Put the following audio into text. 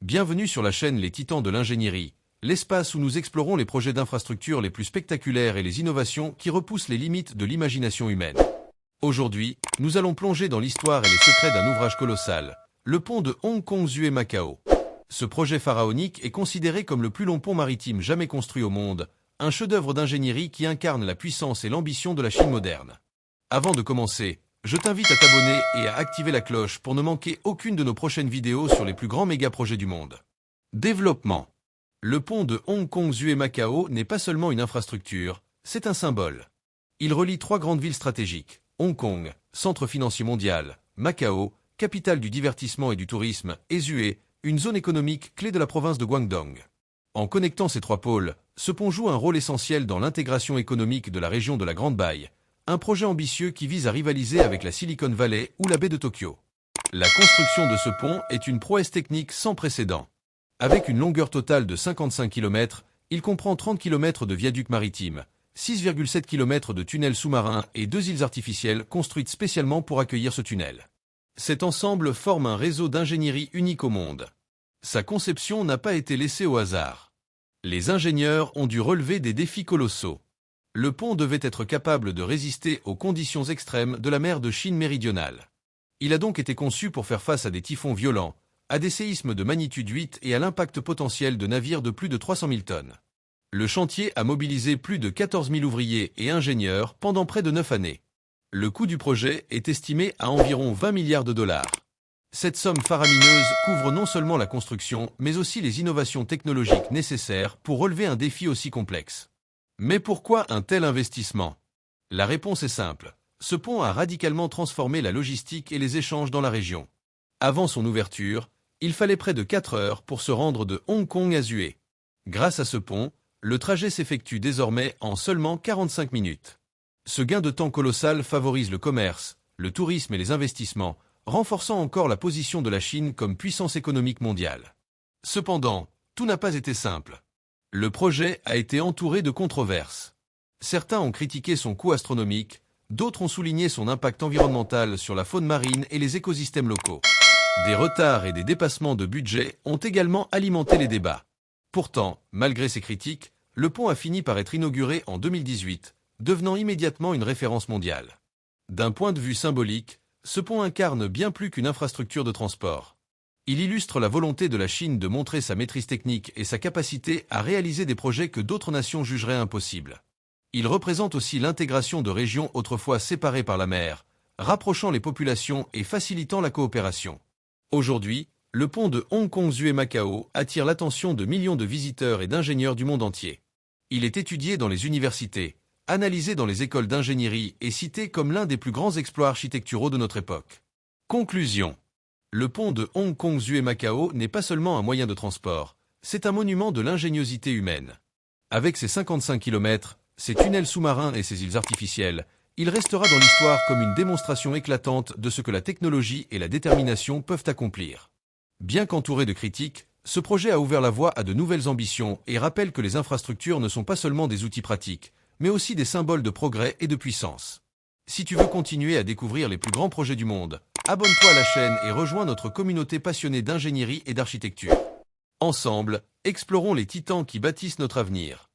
Bienvenue sur la chaîne Les Titans de l'ingénierie, l'espace où nous explorons les projets d'infrastructures les plus spectaculaires et les innovations qui repoussent les limites de l'imagination humaine. Aujourd'hui, nous allons plonger dans l'histoire et les secrets d'un ouvrage colossal, le pont de Hong Kong-Zhuhai-Macao. Ce projet pharaonique est considéré comme le plus long pont maritime jamais construit au monde, un chef-d'œuvre d'ingénierie qui incarne la puissance et l'ambition de la Chine moderne. Avant de commencer, je t'invite à t'abonner et à activer la cloche pour ne manquer aucune de nos prochaines vidéos sur les plus grands méga-projets du monde. Développement. Le pont de Hong Kong-Zhuhai-Macao n'est pas seulement une infrastructure, c'est un symbole. Il relie trois grandes villes stratégiques, Hong Kong, centre financier mondial, Macao, capitale du divertissement et du tourisme, et Zhuhai, une zone économique clé de la province de Guangdong. En connectant ces trois pôles, ce pont joue un rôle essentiel dans l'intégration économique de la région de la Grande Baille, un projet ambitieux qui vise à rivaliser avec la Silicon Valley ou la baie de Tokyo. La construction de ce pont est une prouesse technique sans précédent. Avec une longueur totale de 55 km, il comprend 30 km de viaducs maritimes, 6,7 km de tunnels sous-marins et 2 îles artificielles construites spécialement pour accueillir ce tunnel. Cet ensemble forme un réseau d'ingénierie unique au monde. Sa conception n'a pas été laissée au hasard. Les ingénieurs ont dû relever des défis colossaux. Le pont devait être capable de résister aux conditions extrêmes de la mer de Chine méridionale. Il a donc été conçu pour faire face à des typhons violents, à des séismes de magnitude 8 et à l'impact potentiel de navires de plus de 300 000 tonnes. Le chantier a mobilisé plus de 14 000 ouvriers et ingénieurs pendant près de 9 années. Le coût du projet est estimé à environ 20 milliards de dollars. Cette somme faramineuse couvre non seulement la construction, mais aussi les innovations technologiques nécessaires pour relever un défi aussi complexe. Mais pourquoi un tel investissement? La réponse est simple. Ce pont a radicalement transformé la logistique et les échanges dans la région. Avant son ouverture, il fallait près de 4 heures pour se rendre de Hong Kong à Zhuhai. Grâce à ce pont, le trajet s'effectue désormais en seulement 45 minutes. Ce gain de temps colossal favorise le commerce, le tourisme et les investissements, renforçant encore la position de la Chine comme puissance économique mondiale. Cependant, tout n'a pas été simple. Le projet a été entouré de controverses. Certains ont critiqué son coût astronomique, d'autres ont souligné son impact environnemental sur la faune marine et les écosystèmes locaux. Des retards et des dépassements de budget ont également alimenté les débats. Pourtant, malgré ces critiques, le pont a fini par être inauguré en 2018, devenant immédiatement une référence mondiale. D'un point de vue symbolique, ce pont incarne bien plus qu'une infrastructure de transport. Il illustre la volonté de la Chine de montrer sa maîtrise technique et sa capacité à réaliser des projets que d'autres nations jugeraient impossibles. Il représente aussi l'intégration de régions autrefois séparées par la mer, rapprochant les populations et facilitant la coopération. Aujourd'hui, le pont de Hong Kong-Zhuhai-Macao attire l'attention de millions de visiteurs et d'ingénieurs du monde entier. Il est étudié dans les universités, analysé dans les écoles d'ingénierie et cité comme l'un des plus grands exploits architecturaux de notre époque. Conclusion. Le pont de Hong Kong-Zhuhai-Macao n'est pas seulement un moyen de transport, c'est un monument de l'ingéniosité humaine. Avec ses 55 km, ses tunnels sous-marins et ses îles artificielles, il restera dans l'histoire comme une démonstration éclatante de ce que la technologie et la détermination peuvent accomplir. Bien qu'entouré de critiques, ce projet a ouvert la voie à de nouvelles ambitions et rappelle que les infrastructures ne sont pas seulement des outils pratiques, mais aussi des symboles de progrès et de puissance. Si tu veux continuer à découvrir les plus grands projets du monde, abonne-toi à la chaîne et rejoins notre communauté passionnée d'ingénierie et d'architecture. Ensemble, explorons les titans qui bâtissent notre avenir.